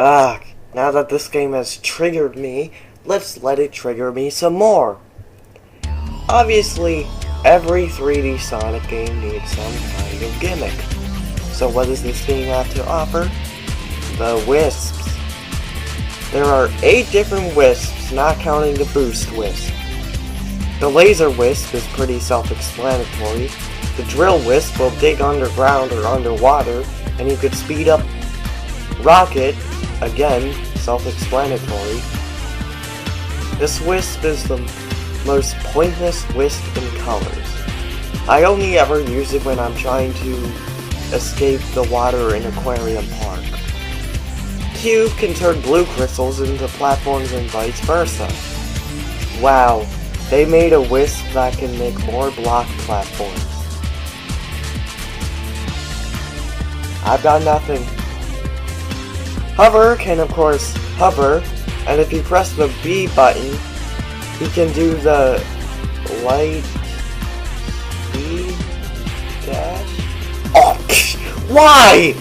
Ugh, now that this game has triggered me, let's let it trigger me some more. Obviously, every 3D Sonic game needs some kind of gimmick. So what does this game have to offer? The Wisps. There are 8 different Wisps, not counting the Boost Wisp. The Laser Wisp is pretty self-explanatory. The Drill Wisp will dig underground or underwater, and you could speed up. Rocket, again, self-explanatory. This Wisp is the most pointless Wisp in colors. I only ever use it when I'm trying to escape the water in Aquarium Park. Cube can turn blue crystals into platforms and vice versa. Wow, they made a Wisp that can make more block platforms. I've got nothing. Hover can of course hover, and if you press the B button, he can do the light speed dash. Oh, why?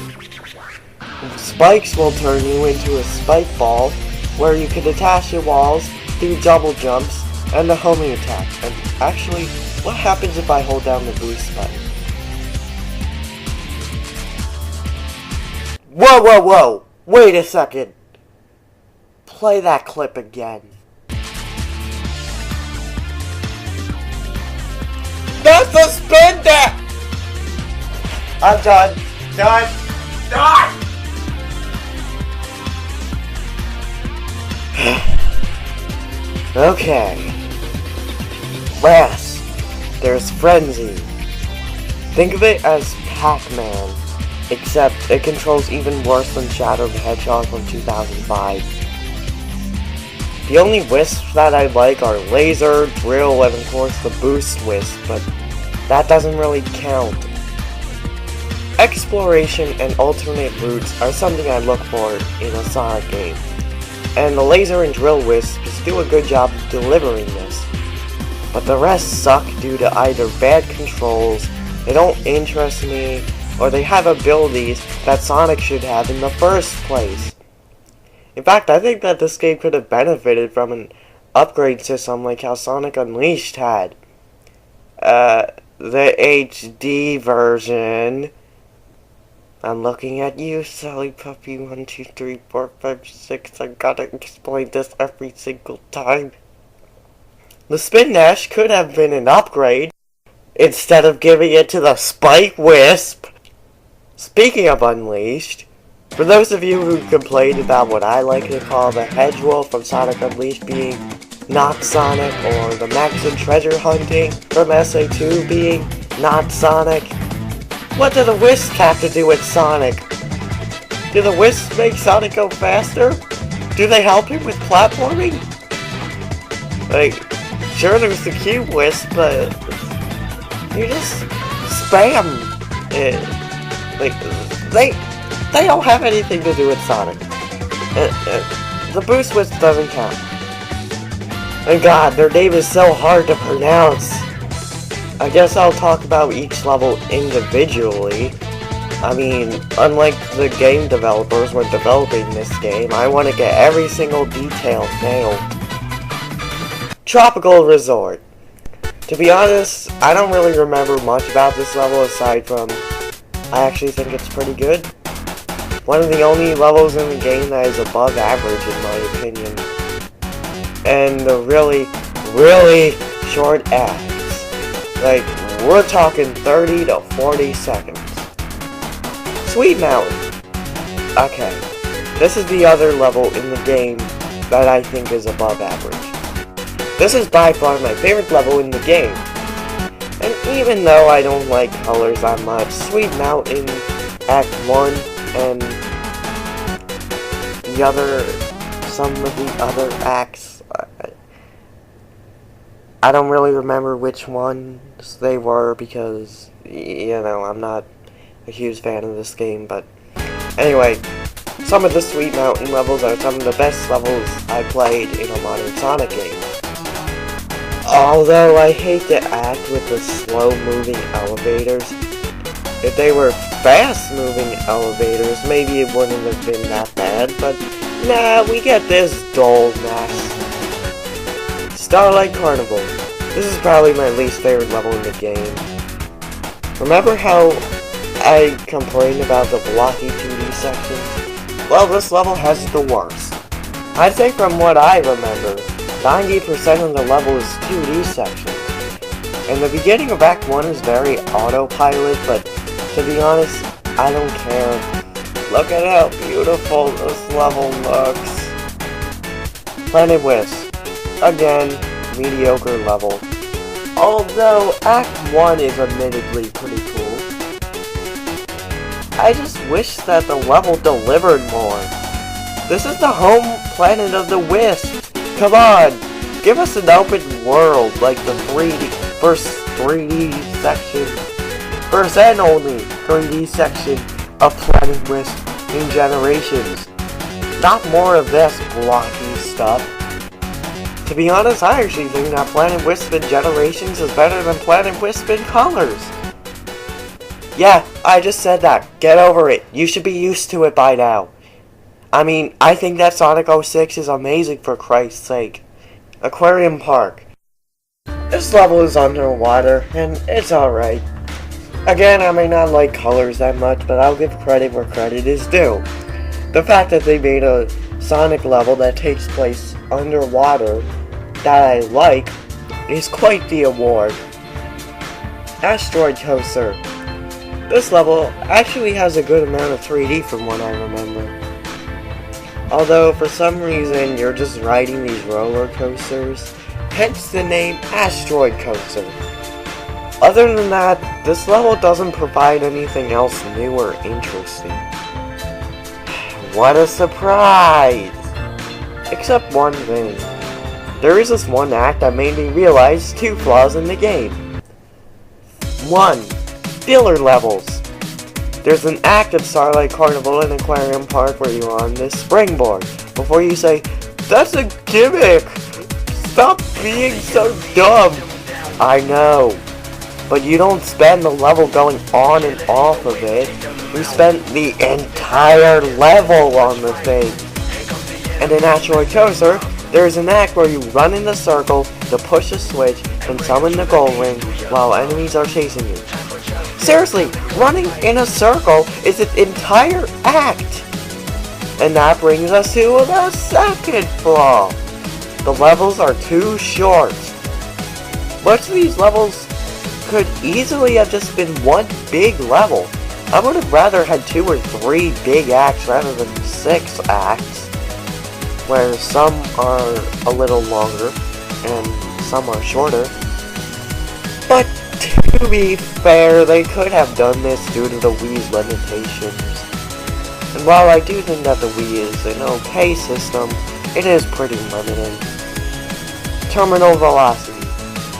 Spikes will turn you into a spike ball, where you can attach your walls, do double jumps, and the homing attack. And actually, what happens if I hold down the boost button? Whoa, whoa, whoa! Wait a second! Play that clip again. That's a spin dash! I'm done. Done! Okay. Last, there's Frenzy. Think of it as Pac-Man, except it controls even worse than Shadow the Hedgehog from 2005. The only Wisps that I like are Laser, Drill, and of course the Boost Wisp, but that doesn't really count. Exploration and alternate routes are something I look for in a Sonic game, and the Laser and Drill Wisps do a good job of delivering this. But the rest suck due to either bad controls, they don't interest me, or they have abilities that Sonic should have in the first place. In fact, I think that this game could have benefited from an upgrade system like how Sonic Unleashed had. The HD version. I'm looking at you, Sally Puppy 1, 2, 3, 4, 5, 6. I gotta explain this every single time. The Spin Dash could have been an upgrade, instead of giving it to the Spike Wisp. Speaking of Unleashed, for those of you who complained about what I like to call the Hedgehog from Sonic Unleashed being not Sonic, or the Max and Treasure Hunting from SA2 being not Sonic, what do the Wisps have to do with Sonic? Do the Wisps make Sonic go faster? Do they help him with platforming? Like, sure there's the Cube Wisp, but you just spam it. Like, they don't have anything to do with Sonic. The Boost Wisp doesn't count. And God, their name is so hard to pronounce. I guess I'll talk about each level individually. I mean, unlike the game developers when developing this game, I want to get every single detail nailed. Tropical Resort. To be honest, I don't really remember much about this level aside from I actually think it's pretty good. One of the only levels in the game that is above average in my opinion. And the really, really short acts. Like, we're talking 30 to 40 seconds. Sweet Mountain. Okay, this is the other level in the game that I think is above average. This is by far my favorite level in the game. And even though I don't like colors that much, Sweet Mountain, Act 1, and some of the other acts, I don't really remember which ones they were because, you know, I'm not a huge fan of this game, but anyway, some of the Sweet Mountain levels are some of the best levels I played in a modern Sonic game. Although I hate the act with the slow-moving elevators, If they were fast-moving elevators, maybe it wouldn't have been that bad, but nah, we get this dull mess. Starlight Carnival. This is probably my least favorite level in the game. Remember how I complained about the blocky 2D sections? Well, this level has the worst. I'd say from what I remember, 90% of the level is 2D sections. And the beginning of Act 1 is very autopilot, but to be honest, I don't care. Look at how beautiful this level looks. Planet Wisp. Again, mediocre level. Although Act 1 is admittedly pretty cool. I just wish that the level delivered more. This is the home planet of the Wisp. Come on, give us an open world like the first 3D section. First and only 3D section of Planet Wisp in Generations. Not more of this blocky stuff. To be honest, I actually think that Planet Wisp in Generations is better than Planet Wisp in Colors. Yeah, I just said that. Get over it. You should be used to it by now. I mean, I think that Sonic 06 is amazing for Christ's sake. Aquarium Park. This level is underwater, and it's alright. Again, I may not like Colors that much, but I'll give credit where credit is due. The fact that they made a Sonic level that takes place underwater that I like is quite the award. Asteroid Coaster. This level actually has a good amount of 3D from what I remember. Although for some reason you're just riding these roller coasters, hence the name Asteroid Coaster. Other than that, this level doesn't provide anything else new or interesting. What a surprise! Except one thing. There is this one act that made me realize two flaws in the game. 1. Filler levels. There's an act of Starlight Carnival and Aquarium Park where you're on this springboard. Before you say, "That's a gimmick! Stop being so dumb!" I know. But you don't spend the level going on and off of it. You spend the entire level on the thing. And in Asteroid Coaster, there's an act where you run in the circle to push a switch and summon the gold ring while enemies are chasing you. Seriously, running in a circle is an entire act! And that brings us to the second flaw. The levels are too short. Most of these levels could easily have just been one big level. I would have rather had 2 or 3 big acts rather than 6 acts, where some are a little longer and some are shorter. But to be fair, they could have done this due to the Wii's limitations. And while I do think that the Wii is an okay system, it is pretty limited. Terminal Velocity.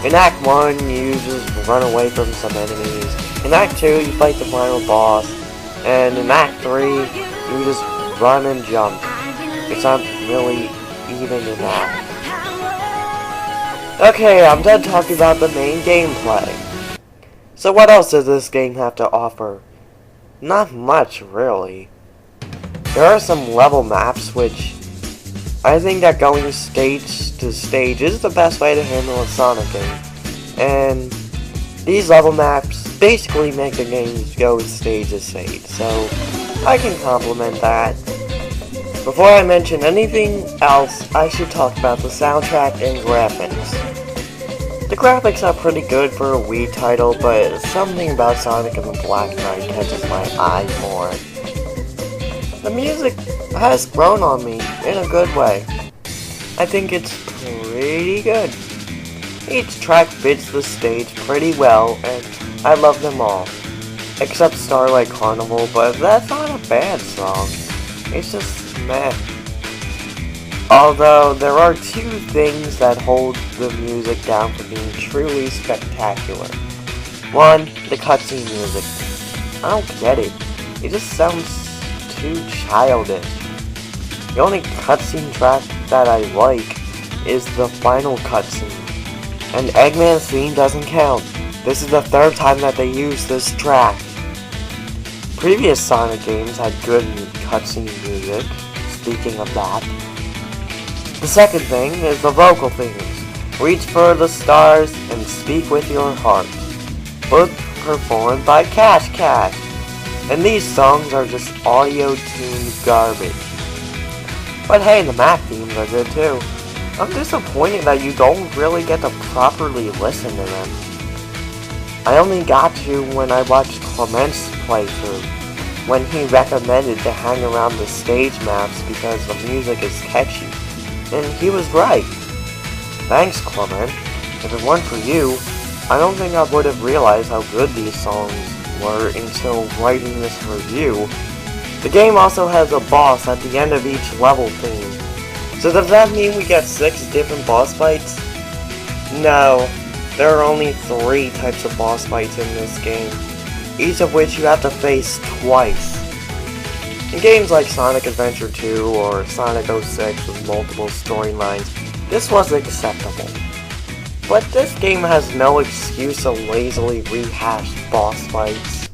In Act 1, you just run away from some enemies. In Act 2, you fight the final boss. And in Act 3, you just run and jump. It's not really even an act. Okay, I'm done talking about the main gameplay. So what else does this game have to offer? Not much, really. There are some level maps, which I think that going stage to stage is the best way to handle a Sonic game. And these level maps basically make the game go stage to stage, so I can compliment that. Before I mention anything else, I should talk about the soundtrack and graphics. The graphics are pretty good for a Wii title, but something about Sonic and the Black Knight catches my eye more. The music has grown on me in a good way. I think it's pretty good. Each track fits the stage pretty well, and I love them all. Except Starlight Carnival, but that's not a bad song. It's just meh. Although, there are 2 things that hold the music down from being truly spectacular. 1, the cutscene music. I don't get it. It just sounds too childish. The only cutscene track that I like is the final cutscene. And Eggman's theme doesn't count. This is the 3rd time that they used this track. Previous Sonic games had good cutscene music, speaking of that. The second thing is the vocal themes. Reach for the stars and speak with your heart. Both performed by Cash Cash. And these songs are just audio-tuned garbage. But hey, the Mac themes are good too. I'm disappointed that you don't really get to properly listen to them. I only got to when I watched Clement's playthrough, when he recommended to hang around the stage maps because the music is catchy. And he was right. Thanks, Clement. If it weren't for you, I don't think I would have realized how good these songs were until writing this review. The game also has a boss at the end of each level theme. So does that mean we get 6 different boss fights? No, there are only 3 types of boss fights in this game, each of which you have to face twice. In games like Sonic Adventure 2 or Sonic 06 with multiple storylines, this was acceptable. But this game has no excuse to lazily rehash boss fights.